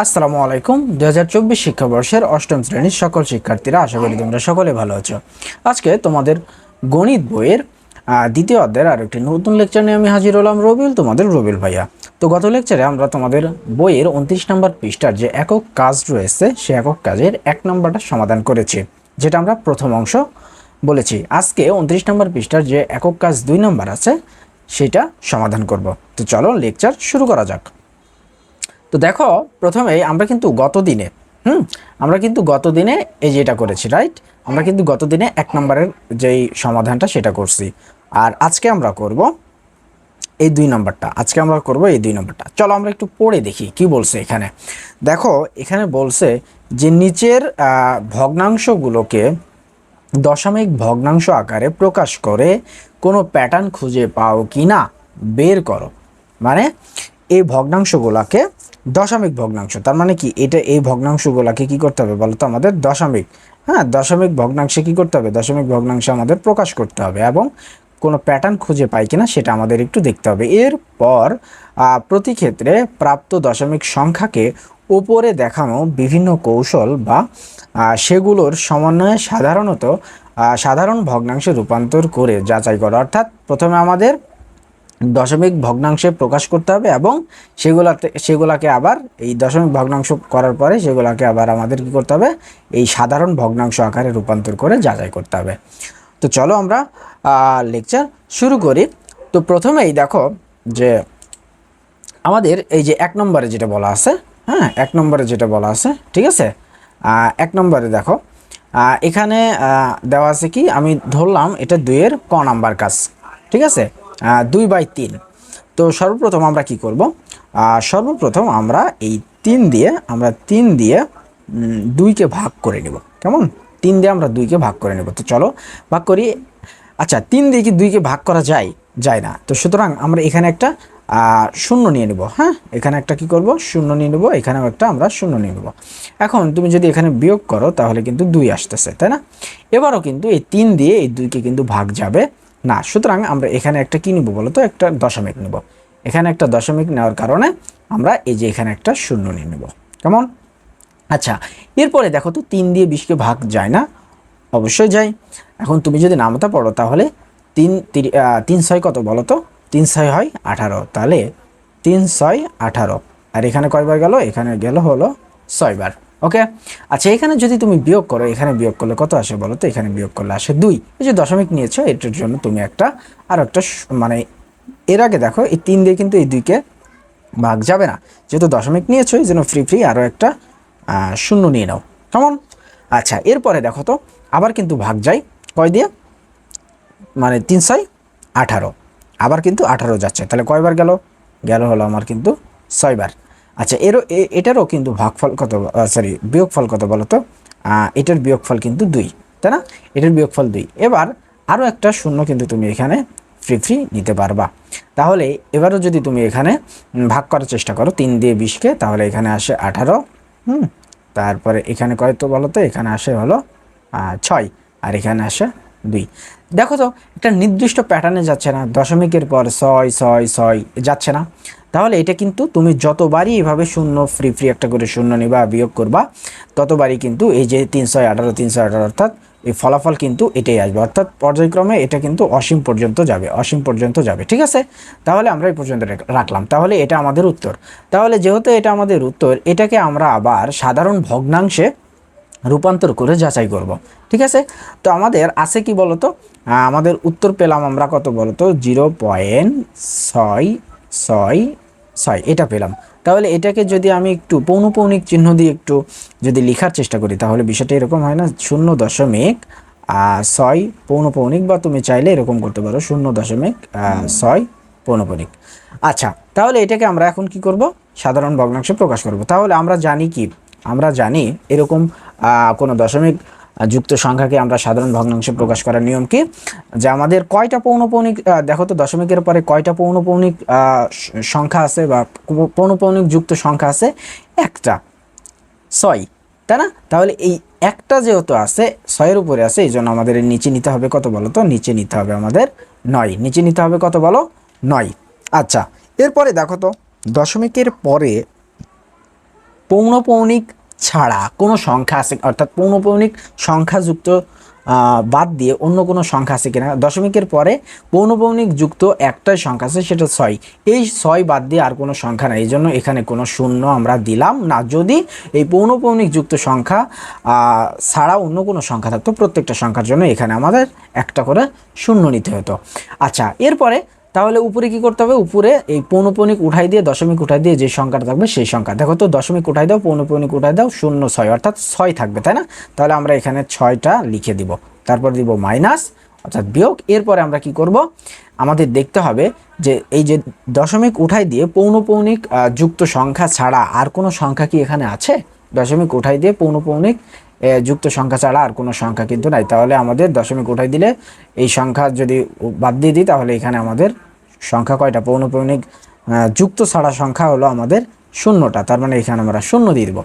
আসসালামু আলাইকুম। 2024 শিক্ষাবর্ষের অষ্টম শ্রেণীর সকল শিক্ষার্থীরা, আশা করি তোমরা সকলে ভালো আছো। আজকে তোমাদের গণিত বইয়ের দ্বিতীয় অধ্যায়ের আর একটি নতুন লেকচার নিয়ে আমি হাজির হলাম, রবিউল, তোমাদের রবিউল ভাইয়া। তো গত লেকচারে আমরা তোমাদের বইয়ের 29 নম্বর পৃষ্ঠার যে একক কাজ রয়েছে সে একক কাজের 1 নম্বরটা সমাধান করেছি, যেটা আমরা প্রথম অংশ বলেছি। আজকে 29 নম্বর পৃষ্ঠার যে একক কাজ 2 নম্বর আছে সেটা সমাধান করব। তো চলো লেকচার শুরু করা যাক। তো দেখো, প্রথমেই আমরা কিন্তু গত দিনে এই যেটা করেছি, রাইট? আমরা কিন্তু গত দিনে 1 নম্বরের যেই সমাধানটা সেটা করছি, আর আজকে আমরা করব এই 2 নম্বরটা। চলো আমরা একটু পড়ে দেখি কি বলছে এখানে। দেখো, এখানে বলছে যে নিচের ভগ্নাংশগুলোকে দশমিক ভগ্নাংশ আকারে প্রকাশ করে কোনো প্যাটার্ন খুঁজে পাও কি না বের করো। মানে এই ভগ্নাংশগুলোকে দশমিক ভগ্নাংশ, তার মানে কি, এটা এই ভগ্নাংশগুলোকে কি করতে হবে বলতো, আমাদের দশমিক ভগ্নাংশে কি করতে হবে, দশমিক ভগ্নাংশে আমাদের প্রকাশ করতে হবে এবং কোনো প্যাটার্ন খুঁজে পাই কিনা সেটা আমাদের একটু দেখতে হবে। এরপর প্রতি ক্ষেত্রে প্রাপ্ত দশমিক সংখ্যাকে উপরে দেখানো বিভিন্ন কৌশল বা সেগুলোর সমন্বয়ে সাধারণ ভগ্নাংশে রূপান্তর করে যাচাই করা। অর্থাৎ প্রথমে আমাদের দশমিক ভগ্নাংশে প্রকাশ করতে হবে এবং সেগুলাকে আবার এই দশমিক ভগ্নাংশ করার পরে সেগুলাকে আবার আমাদের কি করতে হবে, এই সাধারণ ভগ্নাংশ আকারে রূপান্তর করে যাচাই করতে হবে। তো চলো আমরা লেকচার শুরু করি। তো প্রথমেই দেখো যে আমাদের এই যে 1 নম্বরে যেটা বলা আছে, 1 নম্বরে যেটা বলা আছে, ঠিক আছে। 1 নম্বরে দেখো, এখানে দেওয়া আছে কি, আমি ধরলাম এটা 2 এর ক নাম্বার কাজ, ঠিক আছে, 2/3। তো সর্বপ্রথম আমরা কি করব, সর্বপ্রথম আমরা এই 3 দিয়ে 2কে ভাগ করে নেব। কেমন? 3 দিয়ে আমরা 2কে ভাগ করে নেব। তো চলো ভাগ করি। আচ্ছা, 3 দিয়ে কি 2কে ভাগ করা যায় না। তো সুতরাং আমরা এখানে একটা শূন্য নিয়ে নেব। এখানে একটা কি করব, শূন্য নিয়ে নেব। এখানেও একটা আমরা শূন্য নিয়ে নেব। এখন তুমি যদি এখানে বিয়োগ করো তাহলে কিন্তু 2 আসতেছে, তাই না? এবারও কিন্তু এই 3 দিয়ে এই 2কে কিন্তু ভাগ যাবে না। সুতরাং আমরা এখানে একটা কি নেব বলো তো, একটা দশমিক নেব। এখানে একটা দশমিক নেওয়ার কারণে আমরা এই যে এখানে একটা শূন্য নিয়ে নেব। কেমন? আচ্ছা, এরপরে দেখো তো 3 দিয়ে 20কে ভাগ যায় না? অবশ্যই যায়। এখন তুমি যদি নামতা পড়ো তাহলে 3 6 কত বলো তো? 3 6 হয় 18। তাহলে 3 6 18। আর এখানে কয়বার গেল? এখানে গেল হলো 6 বার। ওকে। আচ্ছা, এখানে যদি তুমি বিয়োগ করো, এখানে বিয়োগ করলে কত আসে বলো তো? এখানে বিয়োগ করলে আসে 2। এই যে দশমিক নিয়েছো, এটার জন্য তুমি আরো একটা মানে এর আগে দেখো এই 3 দিয়ে কিন্তু এই 2কে ভাগ যাবে না, যেহেতু দশমিক নিয়েছো এই জন্য ফ্রি আরো একটা শূন্য নিয়ে নাও। কেমন? আচ্ছা, এরপরে দেখো তো আবার কিন্তু ভাগ যায় কয় দিয়ে, মানে 3 6 18, আবার কিন্তু 18 যাচ্ছে। তাহলে কয়বার গেল হলো আমার কিন্তু 6 বার। আচ্ছা, এটারও কিন্তু ভাগফল কত, বিয়োগফল কত বলো তো? এটার বিয়োগফল কিন্তু 2, তাই না? এটার বিয়োগফল 2। এবার আরও একটা শূন্য কিন্তু তুমি এখানে ফ্রি নিতে পারবা। তাহলে এবারও যদি তুমি এখানে ভাগ করার চেষ্টা করো 3 দিয়ে 20কে, তাহলে এখানে আসে 18। তারপরে এখানে কয় তো বলো তো? এখানে আসে হলো 6, আর এখানে আসে 2। দেখো তো একটা নির্দিষ্ট প্যাটার্নে যাচ্ছে না, দশমিকের পর 6 6 6 যাচ্ছে না। তাহলে এটা কিন্তু তুমি যতবারই এভাবে শূন্য ফ্রি একটা করে শূন্য নিবা, বিয়োগ করবা, ততবারই কিন্তু এই যে 3 6 18 3 6 18 অর্থাৎ এই ফলাফল কিন্তু এটাই আসবে। অর্থাৎ পর্যায়ক্রমে এটা কিন্তু অসীম পর্যন্ত যাবে। ঠিক আছে, তাহলে আমরা এই পর্যন্ত রাখলাম। তাহলে এটা আমাদের উত্তর। তাহলে যেহেতু এটা আমাদের উত্তর, এটাকে আমরা আবার সাধারণ ভগ্নাংশে রূপান্তর করে যাচাই করব। ঠিক আছে, তো আমাদের আছে কি বলতো, আমাদের উত্তর পেলাম আমরা কত বলতো, 0.666, এটা পেলাম। তাহলে এটাকে যদি আমি একটু পৌনঃপৌনিক চিহ্ন দিয়ে একটু যদি লেখার চেষ্টা করি, তাহলে বিষয়টা এরকম হয় না, 0.6 পৌনঃপৌনিক, বা তুমি চাইলে এরকম করতে পারো 0.6 পৌনঃপৌনিক। আচ্ছা, তাহলে এটাকে আমরা এখন কি করব, সাধারণ ভগ্নাংশে প্রকাশ করব। তাহলে আমরা জানি এরকম কোনো দশমিক যুক্ত সংখ্যাকে আমরা সাধারণ ভগ্নাংশে প্রকাশ করার নিয়ম কি, যে আমাদের কয়টা পৌনঃপৌনিক, দেখো তো দশমিকের পরে কয়টা পৌনঃপৌনিক সংখ্যা আছে বা পৌনঃপৌনিক যুক্ত সংখ্যা আছে? একটা, 6, তাই না? তাহলে এই একটা যেহেতু আছে 6-এর উপরে আছে, এই জন্য আমাদের নিচে নিতে হবে কত বলো তো? নিচে নিতে হবে আমাদের 9। নিচে নিতে হবে কত বলো? 9। আচ্ছা, এরপরে দেখো তো দশমিকের পরে পৌনঃপৌনিক ছাড়া কোনো সংখ্যা আছে, অর্থাৎ পৌনঃপৌনিক সংখ্যাযুক্ত বাদ দিয়ে অন্য কোনো সংখ্যা আছে কিনা। দশমিকের পরে পৌনঃপৌনিক যুক্ত একটাই সংখ্যা আছে, সেটা 6। এই 6 বাদ দিয়ে আর কোনো সংখ্যা নাই, এই জন্য এখানে কোনো শূন্য আমরা দিলাম না। যদি এই পৌনঃপৌনিক যুক্ত সংখ্যা ছাড়া অন্য কোনো সংখ্যা থাকতো, প্রত্যেকটা সংখ্যার জন্য এখানে আমাদের একটা করে শূন্য নিতে হতো। আচ্ছা, এরপরে তাহলে উপরে কি করতে হবে, উপরে এই পৌনঃপৌনিক উঠাই দিয়ে দশমিক উঠাই দিয়ে যে সংখ্যাটা থাকবে সেই সংখ্যা, দেখো তো দশমিক উঠাই দাও, পৌনঃপৌনিক উঠাই দাও, 0 6, অর্থাৎ 6 থাকবে, তাই না? তাহলে আমরা এখানে 6টা লিখে দিব, তারপর দিব মাইনাস অর্থাৎ বিয়োগ। এরপরে আমরা কি করব, আমাদের দেখতে হবে যে এই যে দশমিক উঠাই দিয়ে পৌনঃপৌনিক যুক্ত সংখ্যা ছাড়া আর কোনো সংখ্যা কি এখানে আছে। দশমিক উঠাই দিয়ে পৌনঃপৌনিক যুক্ত সংখ্যা ছাড়া আর কোনো সংখ্যা কিন্তু নাই। তাহলে আমাদের দশমিক উঠাই দিলে এই সংখ্যা যদি বাদ দিয়ে দিই, তাহলে এখানে আমাদের সংখ্যা কয়টা, পৌনঃপৌনিক যুক্ত ছাড়া সংখ্যা হলো আমাদের 0টা, তার মানে এখানে আমরা 0 দিয়ে দেবো।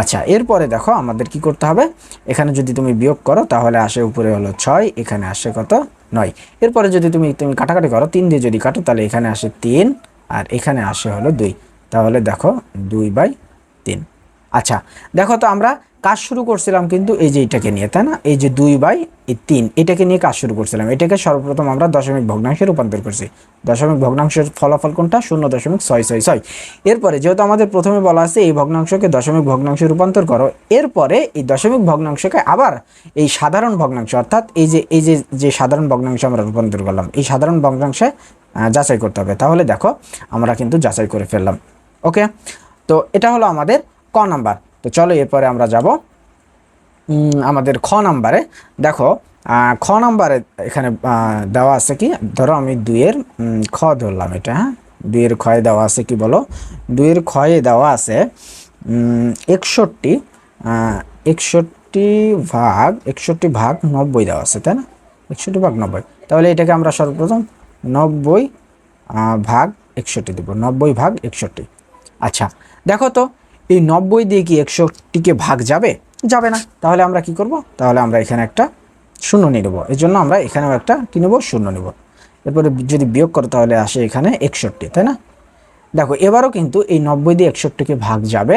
আচ্ছা, এরপরে দেখো আমাদের কি করতে হবে, এখানে যদি তুমি বিয়োগ করো তাহলে আসে উপরে হলো 6, এখানে আসে কত 9। এরপরে যদি তুমি কাটাকাটি করো, 3 দিয়ে যদি কাটো তাহলে এখানে আসে 3 আর এখানে আসে হলো 2, তাহলে দেখো 2/3। আচ্ছা, দেখো তো আমরা কাজ শুরু করছিলাম কিন্তু এই যে এটাকে নিয়ে, তাই না? এই যে 2/3 এটাকে নিয়ে কাজ শুরু করছিলাম। এটাকে সর্বপ্রথম আমরা দশমিক ভগ্নাংশে রূপান্তর করছি। দশমিক ভগ্নাংশের ফলাফল কোনটা, 0.666। এরপরে যেহেতু আমাদের প্রথমে বলা আছে এই ভগ্নাংশকে দশমিক ভগ্নাংশে রূপান্তর করো, এরপরে এই দশমিক ভগ্নাংশকে আবার এই সাধারণ ভগ্নাংশ, অর্থাৎ এই যে সাধারণ ভগ্নাংশে আমরা রূপান্তর করলাম, এই সাধারণ ভগ্নাংশে যাচাই করতে হবে। তাহলে দেখো আমরা কিন্তু যাচাই করে ফেললাম। ওকে, তো এটা হলো আমাদের ক নাম্বার। তো চলো এরপরে আমরা যাব আমাদের খ নাম্বারে। দেখো খ নাম্বারে এখানে দেওয়া আছে কি, ধরো আমি 2-এর খ ধরলাম এটা, হ্যাঁ 2-এর ক্ষয়ে দেওয়া আছে কি বলো, 2-এর ক্ষয়ে দেওয়া আছে 61/90 দেওয়া আছে, তাই না? 61/90। তাহলে এটাকে আমরা সর্বপ্রথম 90/61 দেবো, 90/61। আচ্ছা, দেখো তো এই 90 দিয়ে কি 61কে ভাগ যাবে? যাবে না। তাহলে আমরা কি করব, তাহলে আমরা এখানে একটা শূন্য নিয়ে নেব। এই জন্য আমরা এখানেও একটা কি নেব, শূন্য নেব। এরপরে যদি বিয়োগ করো তাহলে আসে এখানে 61, তাই না? দেখো এবারও কিন্তু এই 90 দিয়ে 61কে ভাগ যাবে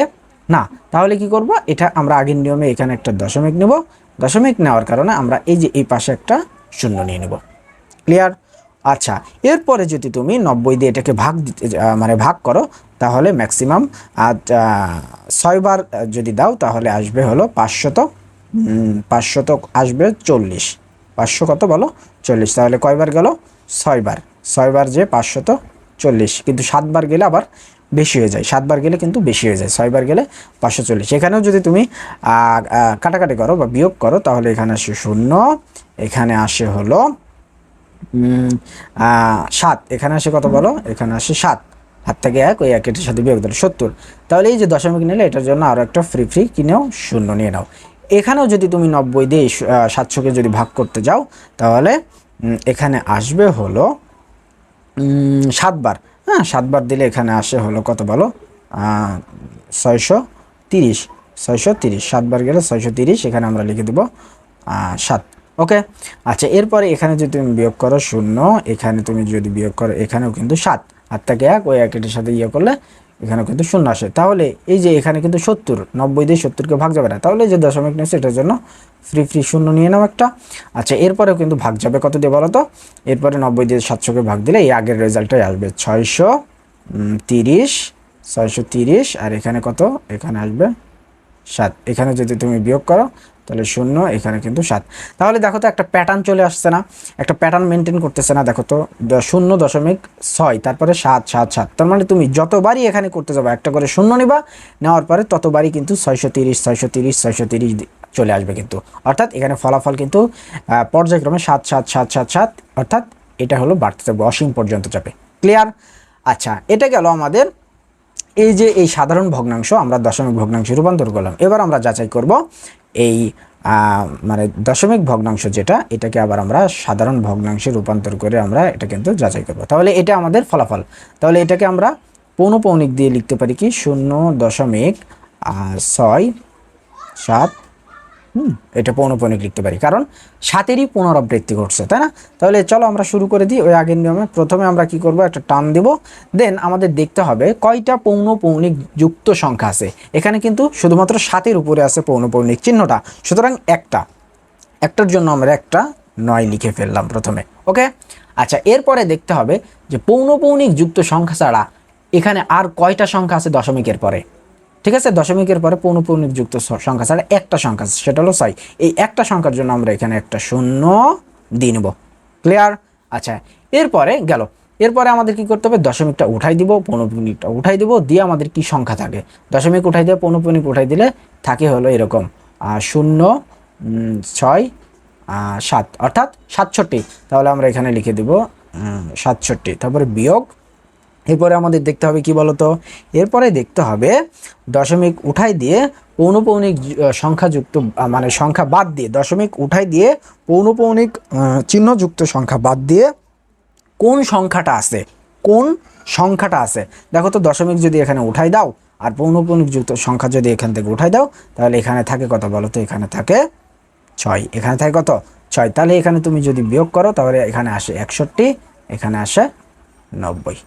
না। তাহলে কি করব, এটা আমরা আগের নিয়মে এখানে একটা দশমিক নেব। দশমিক নেওয়ার কারণে আমরা এই যে এই পাশে একটা শূন্য নিয়ে নেব। ক্লিয়ার? আচ্ছা, এরপরে যদি তুমি 90 দিয়ে এটাকে ভাগ দিতে মানে ভাগ করো, তাহলে ম্যাক্সিমাম 6 বার যদি দাও তাহলে আসবে হলো 500 আসবে 40। 500 কত বলো, 40। তাহলে কয়বার গেল, 6 বার। 6 বার যে 540, কিন্তু 7 বার গেলে আবার বেশি হয়ে যায়। 7 বার গেলে কিন্তু বেশি হয়ে যায়, 6 বার গেলে 540। এখানেও যদি তুমি কাটাকাটি করো বা বিয়োগ করো তাহলে এখানে আসে 0, এখানে আসে হলো 7, এখানে আসে কত বলো, এখানে আসে 7। হাত থেকে 1, ওই 1 এর সাথে বিয়োগ দিলে 70। তাহলে এই যে দশমিক নিলে এটার জন্য আরও একটা ফ্রি কিনেও শূন্য নিয়ে নাও। এখানেও যদি তুমি 90 দিয়ে 700কে যদি ভাগ করতে যাও তাহলে এখানে আসবে হলো 7 বার। হ্যাঁ, 7 বার দিলে এখানে আসে হলো কত বলো, 630। 7 বার গেলে 630, এখানে আমরা লিখে দেবো 7। ওকে, আচ্ছা, এরপরে এখানে যদি তুমি বিয়োগ করো 0, এখানে তুমি যদি বিয়োগ করো এখানেও কিন্তু 7। হাত থেকে 1, ওই 1 এর সাথে করলে এখানেও কিন্তু 0 আসে। তাহলে এই যে এখানে কিন্তু 70, 90 দিয়ে 70কে ভাগ যাবে না। তাহলে যে দশমিক নিয়েছে এটার জন্য ফ্রি শূন্য নিয়ে নাও একটা। আচ্ছা, এরপরেও কিন্তু ভাগ যাবে কত দিয়ে বলো তো, এরপরে 90 দিয়ে 700কে ভাগ দিলে এই আগের রেজাল্টটাই আসবে 630। আর এখানে কত, এখানে আসবে 7। এখানে যদি তুমি বিয়োগ করো তাহলে 0, এখানে কিন্তু 7। তাহলে দেখো তো একটা প্যাটার্ন চলে আসছে না, একটা প্যাটার্ন মেনটেন করতেছে না। দেখো তো 0.6, তারপরে 7 7 7। তার মানে তুমি যতবারই এখানে করতে যাবে একটা করে শূন্য নিবা, নেওয়ার পরে ততবারই কিন্তু 630 চলে আসবে কিন্তু। অর্থাৎ এখানে ফলাফল কিন্তু পর্যায়ক্রমে 7 7 7 7 7, অর্থাৎ এটা হলো বাড়তে যাবে, অসীম পর্যন্ত যাবে। ক্লিয়ার? আচ্ছা, এটা গেল আমাদের এই যে এই সাধারণ ভগ্নাংশ আমরা দশমিক ভগ্নাংশে রূপান্তর করলাম। এবার আমরা যাচাই করব এই মানে দশমিক ভগ্নাংশ যেটা, এটাকে আবার আমরা সাধারণ ভগ্নাংশে রূপান্তর করে আমরা এটা কিন্তু যাচাই করব। তাহলে এটা আমাদের ফলাফল। তাহলে এটাকে আমরা পৌনঃপৌনিক দিয়ে লিখতে পারি কি, 0.6 7 এটা পৌনঃপুনিক লিখতে পারি, কারণ 7-এরই পুনরাবৃত্তি ঘটছে, তাই না? তাহলে চলো আমরা শুরু করে দিই ওই আগের নিয়মে। প্রথমে আমরা কি করব, একটা টান দেব, দেন আমাদের দেখতে হবে কয়টা পৌনঃপুনিক যুক্ত সংখ্যা আছে। এখানে কিন্তু শুধুমাত্র 7-এর উপরে আছে পৌনঃপুনিক চিহ্নটা, সুতরাং একটার জন্য আমরা একটা 9 লিখে ফেললাম প্রথমে। ওকে, আচ্ছা, এরপরে দেখতে হবে যে পৌনঃপুনিক যুক্ত সংখ্যা ছাড়া এখানে আর কয়টা সংখ্যা আছে দশমিকের পরে। ঠিক আছে, দশমিকের পরে পৌনঃপুনিক যুক্ত সংখ্যা ছাড়া একটা সংখ্যা আছে, সেটা হলো 6। এই একটা সংখ্যার জন্য আমরা এখানে একটা 0 দিয়ে নেব। ক্লিয়ার? আচ্ছা, এরপরে আমাদের কি করতে হবে, দশমিকটা উঠাই দিব, পৌনঃপুনিকটা উঠাই দিব, দিয়ে আমাদের কি সংখ্যা থাকে, দশমিক উঠাই দিয়ে পৌনঃপুনিক উঠাই দিলে থাকে হলো এরকম 0, 6, 7, অর্থাৎ 67। তাহলে আমরা এখানে লিখে দিব 67, তারপরে বিয়োগ। এরপরে আমাদের দেখতে হবে কি বলতো, এরপরে দেখতে হবে দশমিক উঠাই দিয়ে পৌনঃপুনিক সংখ্যাযুক্ত মানে সংখ্যা বাদ দিয়ে, দশমিক উঠাই দিয়ে পৌনঃপুনিক চিহ্নযুক্ত সংখ্যা বাদ দিয়ে কোন সংখ্যাটা আছে। দেখো তো, দশমিক যদি এখানে উঠাই দাও আর পৌনঃপুনিক যুক্ত সংখ্যা যদি এখান থেকে উঠাই দাও, তাহলে এখানে থাকে কত বলো তো, এখানে থাকে 6, এখানে থাকে কত, 6। তাহলে এখানে তুমি যদি বিয়োগ করো তাহলে এখানে আসে 61, এখানে আসে 90।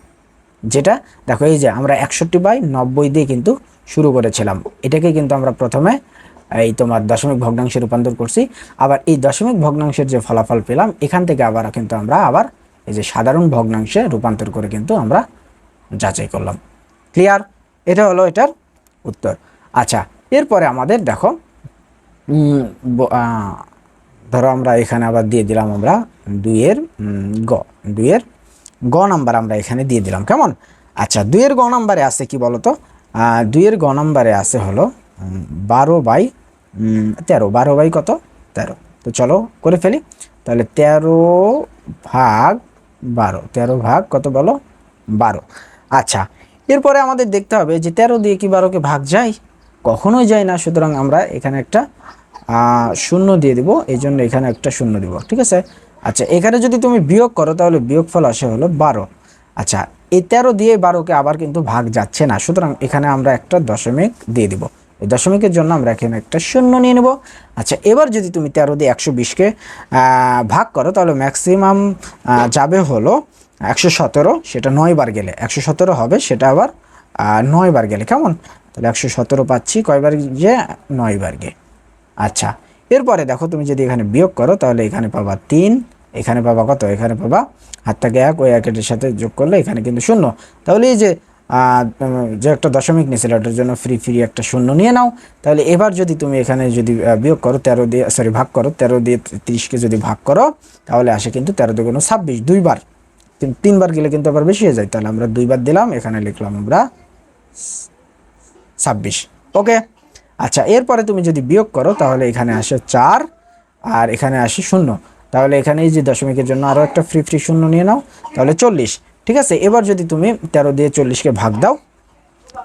যেটা দেখো, এই যে আমরা 61/90 দিয়ে কিন্তু শুরু করেছিলাম, এটাকে কিন্তু আমরা প্রথমে এই তোমার দশমিক ভগ্নাংশে রূপান্তর করছি। আবার এই দশমিক ভগ্নাংশের যে ফলাফল পেলাম, এখান থেকে আবার কিন্তু আমরা আবার এই যে সাধারণ ভগ্নাংশে রূপান্তর করে কিন্তু আমরা যাচাই করলাম। ক্লিয়ার? এটা হলো এটার উত্তর। আচ্ছা, এরপরে আমাদের দেখো, ধরো আমরা এখানে আবার দিয়ে দিলাম আমরা 2-এর গ নাম্বার আমরা এখানে দিয়ে দিলাম, কেমন? আচ্ছা, 2-এর গ নাম্বারে আছে কি বলতো, 2-এর গ নাম্বারে আছে হলো 12/13। 12 কত, 13। তো চলো করে ফেলি, তাহলে 13 ভাগ কত বলো, 12। আচ্ছা, এরপরে আমাদের দেখতে হবে যে 13 দিয়ে কি 12কে ভাগ যায়, কখনোই যায় না, সুতরাং আমরা এখানে একটা 0 দিয়ে দিব, এই জন্য এখানে একটা 0 দিব। ঠিক আছে, আচ্ছা, এখানে যদি তুমি বিয়োগ করো তাহলে বিয়োগফল আসে হলো 12। আচ্ছা, এই 13 দিয়ে 12কে আবার কিন্তু ভাগ যাচ্ছে না, সুতরাং এখানে আমরা একটা দশমিক দিয়ে দিব। এই দশমিকের জন্য আমরা এখানে একটা 0 নিয়ে নেব। আচ্ছা, এবার যদি তুমি 13 দিয়ে 120কে ভাগ করো তাহলে ম্যাক্সিমাম যাবে হলো 117, সেটা 9 বার গেলে 117 হবে, সেটা আবার 9 বার গেলে, কেমন? তাহলে 117 পাচ্ছি কয়বার, যে 9 বার গে। আচ্ছা, এরপরে দেখো, তুমি যদি এখানে বিয়োগ করো তাহলে এখানে পাবা 3, এখানে পাবা কত, এখানে পাবা হাত থেকে 1, ওই 1-এর সাথে যোগ করলে এখানে কিন্তু 0। তাহলে এই যে একটা দশমিক নিয়েছিল ওটার জন্য ফ্রি একটা 0 নিয়ে নাও। তাহলে এবার যদি তুমি এখানে যদি বিয়োগ করো 13 দিয়ে, ভাগ করো 13 দিয়ে 30কে যদি ভাগ করো, তাহলে আসে কিন্তু 13 দুগুণ 26, 2 বার। 3 বার গেলে কিন্তু আবার বেশি হয়ে যায়, তাহলে আমরা 2 বার দিলাম, এখানে লিখলাম আমরা 26। ওকে, আচ্ছা, এরপরে তুমি যদি বিয়োগ করো তাহলে এখানে আসে 4 আর এখানে আসে 0। তাহলে এখানে এই যে দশমিকের জন্য আরও একটা ফ্রি 0 নিয়ে নাও, তাহলে 40। ঠিক আছে, এবার যদি তুমি 13 দিয়ে 40কে ভাগ দাও,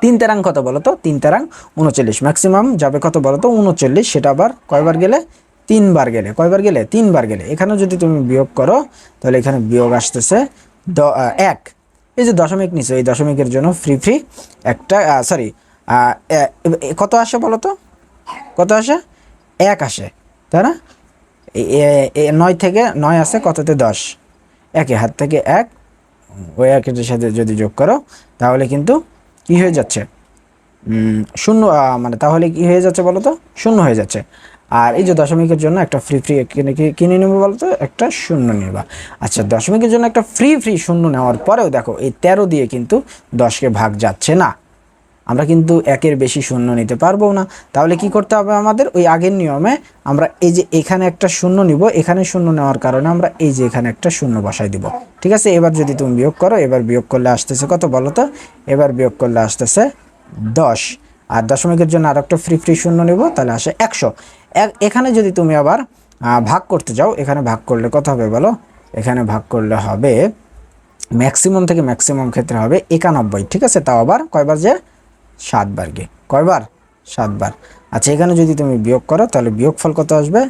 3 তেরাং কত বলো তো, 3 তেরাং 39, ম্যাক্সিমাম যাবে কত বলো তো, 39। সেটা আবার কয়বার গেলে, 3 বার গেলে। কয়বার গেলে, 3 বার গেলে। এখানেও যদি তুমি বিয়োগ করো তাহলে এখানে বিয়োগ আসতেছে 1। এই যে দশমিক নিচে, এই দশমিকের জন্য ফ্রি একটা কত আসে বলো তো, কত আসে, 1 আসে, তাই না? 9 থেকে 9 আসে কততে, 10। 1 হাত থেকে 1, ওই 1-এর সাথে যদি যোগ করো তাহলে কিন্তু কি হয়ে যাচ্ছে, 0, মানে তাহলে কি হয়ে যাচ্ছে বলো তো, 0 হয়ে যাচ্ছে। আর এই যে দশমিকের জন্য একটা ফ্রি কিনে নেবো বলো তো, একটা 0 নেবা। আচ্ছা, দশমিকের জন্য একটা ফ্রি 0 নেওয়ার পরেও দেখো এই 13 দিয়ে কিন্তু 10কে ভাগ যাচ্ছে না, আমরা কিন্তু 1-এর বেশি 0 নিতে পারবো না। তাহলে কি করতে হবে আমাদের, ওই আগের নিয়মে আমরা এই যে এখানে একটা 0 নিব, এখানে 0 নেওয়ার কারণে আমরা এই যে এখানে একটা 0 বসাই দিব। ঠিক আছে, এবার যদি তুমি বিয়োগ করো, এবার বিয়োগ করলে আসতেছে কত বলো তো, এবার বিয়োগ করলে আসতেছে 10। আর দশমিকের জন্য আর একটা ফ্রি 0 নিব, তাহলে আসে 100। এখানে যদি তুমি আবার ভাগ করতে যাও, এখানে ভাগ করলে কত হবে বলো, এখানে ভাগ করলে হবে ম্যাক্সিমাম থেকে ম্যাক্সিমাম ক্ষেত্রে হবে 91। ঠিক আছে, তাও আবার কয়বার, যে 7 বার গে, কয়বার, 7 বার। আচ্ছা, এখানে যদি তুমি বিয়োগ করো তাহলে বিয়োগফল কত আসবে,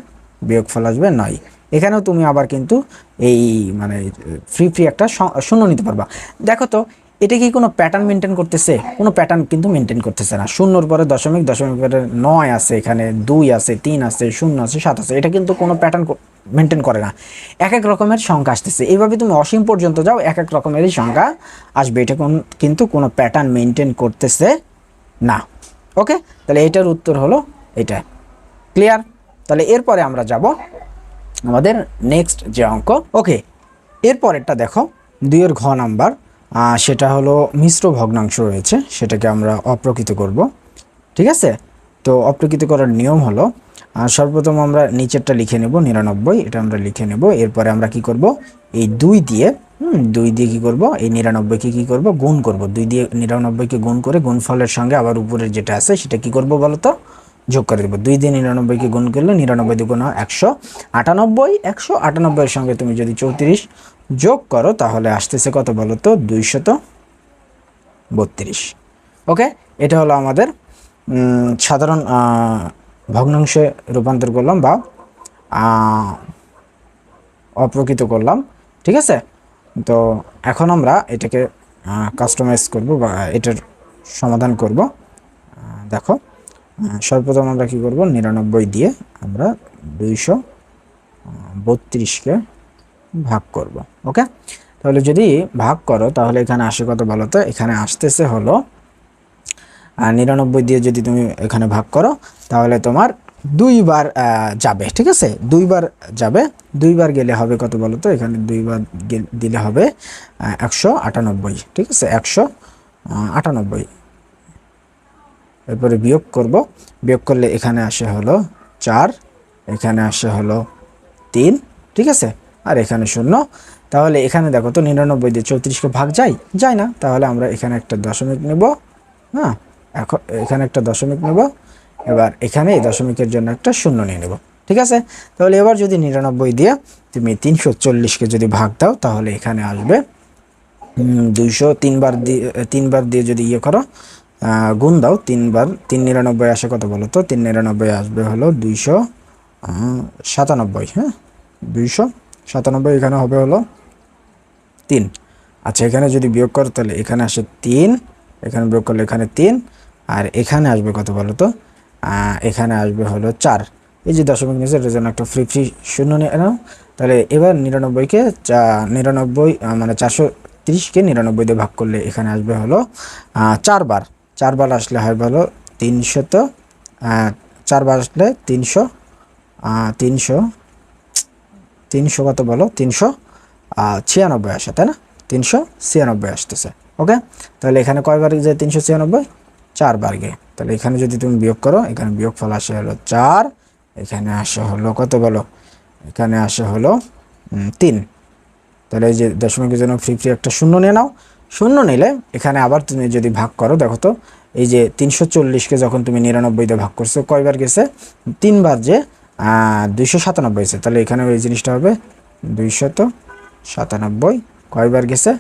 বিয়োগফল আসবে 9। এখানেও তুমি আবার কিন্তু এই মানে ফ্রি একটা 0 নিতে পারবা। দেখো তো, এটা কি কোনো প্যাটার্ন মেনটেন করতেছে? কোনো প্যাটার্ন কিন্তু মেনটেন করতেছে না। শূন্যর পরে দশমিক, দশমিক পরে 9 আছে, এখানে 2 আছে, 3 আছে, 0 আছে, 7 আছে, এটা কিন্তু কোনো প্যাটার্ন মেনটেন করে না। এক এক রকমের সংখ্যা আসতেছে। এইভাবে তুমি অসীম পর্যন্ত যাও, এক এক রকমেরই সংখ্যা আসবে। এটা কিন্তু কোনো প্যাটার্ন মেনটেন করতেছে না। ওকে, তাহলে এটার উত্তর হলো এটা। ক্লিয়ার? তাহলে এরপরে আমরা যাব আমাদের নেক্সট যে অঙ্ক। ওকে, এরপরেরটা দেখো 2 এর ঘ নাম্বার, সেটা হলো মিশ্র ভগ্নাংশ রয়েছে, সেটাকে আমরা অপ্রকৃত করব। ঠিক আছে, তো অপ্রকৃত করার নিয়ম হলো সর্বপ্রথম আমরা নিচেরটা লিখে নেব 99, এটা আমরা লিখে নেব। এরপরে আমরা কি করব, এই 2 দিয়ে 2 দিয়ে কি করব, এই 99কে কি করব, গুণ করব। 2 দিয়ে 99কে গুণ করে গুণফলের সঙ্গে আবার উপরের যেটা আছে সেটা কি করব বলো তো, যোগ করে দেবো। 2 দিয়ে 99কে গুণ করলে 99 দুগুণ 198, 198 এর সঙ্গে তুমি যদি 34 যোগ করো তাহলে আসতেছে কত বলো তো, 232। ওকে, এটা হলো আমাদের সাধারণ ভগ্নাংশে রূপান্তর করলাম বা অপ্রকৃত করলাম। ঠিক আছে, তো এখন আমরা এটাকে কাস্টমাইজ করব বা এটার সমাধান করব। দেখো সর্বপ্রথম আমরা কি করব, 99 দিয়ে আমরা 232কে ভাগ করব। ওকে, তাহলে যদি ভাগ করো তাহলে এখানে আসে কত বলো তো, এখানে আসতেছে হলো 99 দিয়ে যদি তুমি এখানে ভাগ করো তাহলে তোমার 2 বার যাবে। ঠিক আছে, 2 বার যাবে। 2 বার গেলে হবে কত বলো তো, এখানে 2 বার দিলে হবে 198। ঠিক আছে, 198। এরপরে বিয়োগ করব, বিয়োগ করলে এখানে আসে হলো 4, এখানে আসে হলো 3। ঠিক আছে, আর এখানে 0। তাহলে এখানে দেখো তো 99 দিয়ে 34কে ভাগ যায় না, তাহলে আমরা এখানে একটা দশমিক নেব। হ্যাঁ, এখন এখানে একটা দশমিক নেব, এবার এখানে এই দশমিকের জন্য একটা 0 নিয়ে নেব। ঠিক আছে, তাহলে এবার যদি 99 দিয়ে তুমি 340কে যদি ভাগ দাও তাহলে এখানে আসবে 200। 3 বার দিয়ে যদি ইয়ে করো, গুণ দাও 3 বার, 399 আসে কত বলো তো, 399 আসবে হলো 297। হ্যাঁ, 297, এখানে হবে হলো 3। আচ্ছা, এখানে যদি বিয়োগ করো তাহলে এখানে আসে 3, এখানে বিয়োগ করলে এখানে 3, আর এখানে আসবে কত বলো তো, এখানে আসবে হলো 4। এই যে দশমিক নিচে এটার জন্য একটা ফ্রি 0 নিয়ে নাও। তাহলে এবার 99কে 99 মানে 430কে 99 দিয়ে ভাগ করলে এখানে আসবে হলো 4 বার। 4 বার আসলে হয় বলো 300, 4 বার আসলে 300, 300 কত বলো, 396 আসে, তাই না? 396 আসতেছে। ওকে, তাহলে এখানে কয়বার যে 396, 4 বার গে। তাহলে এখানে যদি তুমি বিয়োগ করো, এখানে বিয়োগফল আসে হলো 4, এখানে আসে হলো কত বলো, এখানে আসে হলো 3। তাহলে এই যে দশমিকের জন্য ফ্রি একটা 0 নিয়ে নাও। 0 নিলে এখানে আবার তুমি যদি ভাগ করো, দেখো তো এই যে 340কে যখন তুমি 99 দিয়ে ভাগ করছো কয়বার গেছে, 3 বার যে 297 হয়েছে। তাহলে এখানে ওই জিনিসটা হবে 297 কয়বার গেছে,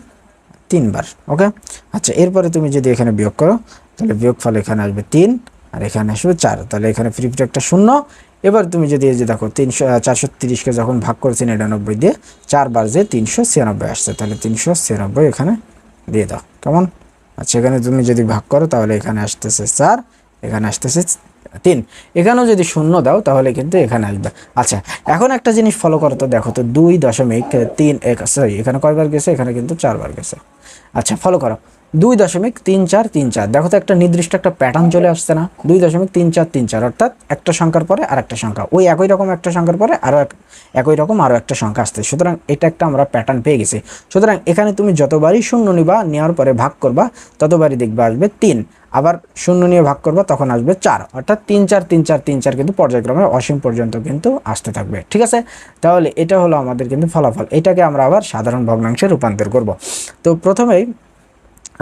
3 বার। ওকে, আচ্ছা, এরপরে তুমি যদি এখানে বিয়োগ করো তাহলে বিয়োগফল এখানে আসবে 3 আর এখানে আসবে 4। তাহলে এখানে ফ্রি একটা 0। এবার তুমি যদি এই যে দেখো 430কে যখন ভাগ করেছি 99 দিয়ে 4 বার যে 396 আসছে, তাহলে 396 এখানে দিয়ে দাও। কেমন? আচ্ছা, এখানে তুমি যদি ভাগ করো তাহলে এখানে আসতেছে 4, এখানে আসতেছে 3। এখানেও যদি 0 দাও তাহলে কিন্তু এখানে আসবে। আচ্ছা, এখন একটা জিনিস ফলো করো তো, দেখো তো 2.31, সরি এখানে কয়বার গেছে, এখানে কিন্তু 4 বার গেছে। আচ্ছা, ফলো করো 2.3434, দেখো তো একটা নির্দিষ্ট একটা প্যাটার্ন চলে আসছে না, 2.3434, অর্থাৎ একটা সংখ্যার পরে আর একটা সংখ্যা, ওই একই রকম একটা সংখ্যার পরে আরও একই রকম আরও একটা সংখ্যা আসছে। সুতরাং এটা একটা আমরা প্যাটার্ন পেয়ে গেছি। সুতরাং এখানে তুমি যতবারই 0 নিবা, নেওয়ার পরে ভাগ করবা ততবারই দেখবে আসবে 3, আবার 0 নিয়ে ভাগ করবা তখন আসবে 4, অর্থাৎ 3 4 3 4 3 4 কিন্তু পর্যায়ক্রমে অসীম পর্যন্ত কিন্তু আসতে থাকবে। ঠিক আছে, তাহলে এটা হলো আমাদের কিন্তু ফলাফল। এটাকে আমরা আবার সাধারণ ভগ্নাংশে রূপান্তর করব। তো প্রথমেই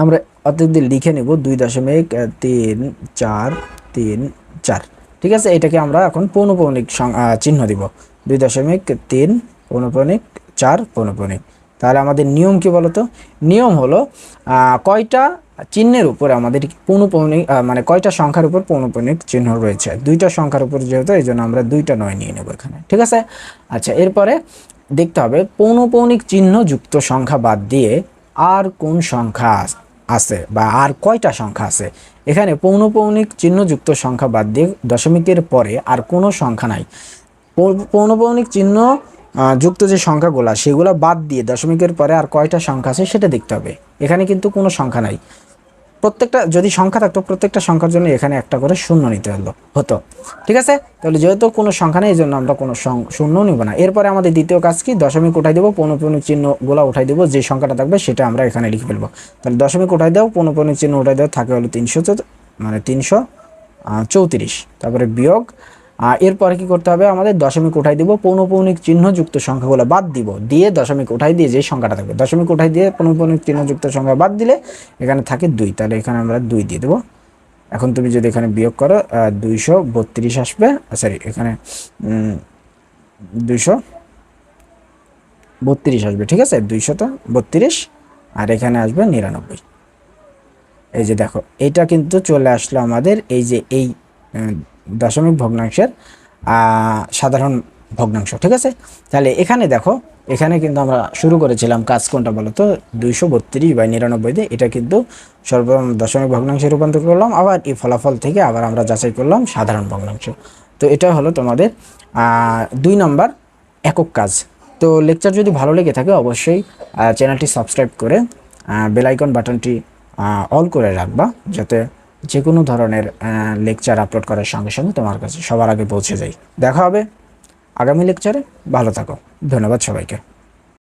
আমরা অতএব লিখে নেব 2.3434। ঠিক আছে, এটাকে আমরা এখন পৌনঃপুনিক চিহ্ন দিব, 2.3 পৌনঃপুনিক। তাহলে আমাদের নিয়ম কি বলতো, নিয়ম হলো কয়টা চিহ্নের উপরে আমাদের পৌনঃপুনিক মানে কয়টা সংখ্যার উপর পৌনঃপুনিক চিহ্ন রয়েছে, 2টা সংখ্যার উপর যেহেতু এই জন্য আমরা 2টা 9 নিয়ে নেব এখানে। ঠিক আছে, আচ্ছা, এরপরে দেখতে হবে পৌনঃপুনিক চিহ্ন যুক্ত সংখ্যা বাদ দিয়ে আর কোন সংখ্যা আছে বা আর কয়টা সংখ্যা আছে। এখানে পৌনঃপুনিক চিহ্নযুক্ত সংখ্যা বাদ দিয়ে দশমিকের পরে আর কোনো সংখ্যা নাই। পৌনঃপুনিক চিহ্ন যুক্ত যে সংখ্যাগুলা সেগুলো বাদ দিয়ে দশমিকের পরে আর কয়টা সংখ্যা আছে সেটা দেখতে হবে। এখানে কিন্তু কোনো সংখ্যা নাই। প্রত্যেকটা যদি সংখ্যা থাকতো প্রত্যেকটা সংখ্যার জন্য এখানে একটা করে শূন্য নিতে হতো। ঠিক আছে, তাহলে যেহেতু কোনো সংখ্যা নেই এই জন্য আমরা কোনো শূন্য নিব না। এরপরে আমাদের দ্বিতীয় কাজ কি, দশমিক উঠাই দেবো, পৌনঃপুনিক চিহ্নগুলো উঠাই দেবো, যে সংখ্যাটা থাকবে সেটা আমরা এখানে লিখে ফেলবো। তাহলে দশমিক উঠাই দাও, পৌনঃপুনিক চিহ্ন উঠাই দাও, থাকে হলো 334। তারপরে বিয়োগ, এরপরে কি করতে হবে, আমাদের দশমিক উঠাই দিব, পৌনঃপুনিক চিহ্নযুক্ত সংখ্যাগুলো বাদ দিব, দিয়ে দশমিক উঠাই দিয়ে যে সংখ্যাটা থাকবে, দশমিক উঠাই দিয়ে পৌনঃপুনিক চিহ্নযুক্ত সংখ্যা বাদ দিলে এখানে থাকে 2, তাহলে এখানে আমরা 2 দিয়ে দেবো। এখন তুমি যদি এখানে বিয়োগ করো 232 আসবে, সরি এখানে 232 আসবে। ঠিক আছে, 232 আর এখানে আসবে 99। এই যে দেখো এটা কিন্তু চলে আসলো আমাদের এই যে এই দশমিক ভগ্নাংশের সাধারণ ভগ্নাংশ। ঠিক আছে, তাহলে এখানে দেখো এখানে কিন্তু আমরা শুরু করেছিলাম কাজ কোনটা বলো তো, 232/99 দিয়ে এটা কিন্তু সর্বপ্রথম দশমিক ভগ্নাংশে রূপান্তর করলাম, আবার এই ফলাফল থেকে আবার আমরা যাচাই করলাম সাধারণ ভগ্নাংশ। তো এটা হলো তোমাদের 2 নম্বর একক কাজ। তো লেকচার যদি ভালো লেগে থাকে অবশ্যই চ্যানেলটি সাবস্ক্রাইব করে বেল আইকন বাটনটি অল করে রাখবা, যাতে যে কোনো ধরনের লেকচার আপলোড করার সঙ্গে সঙ্গে তোমার কাছে সবার আগে পৌঁছে যায়। দেখা হবে আগামী লেকচারে, ভালো থাকো, ধন্যবাদ সবাইকে।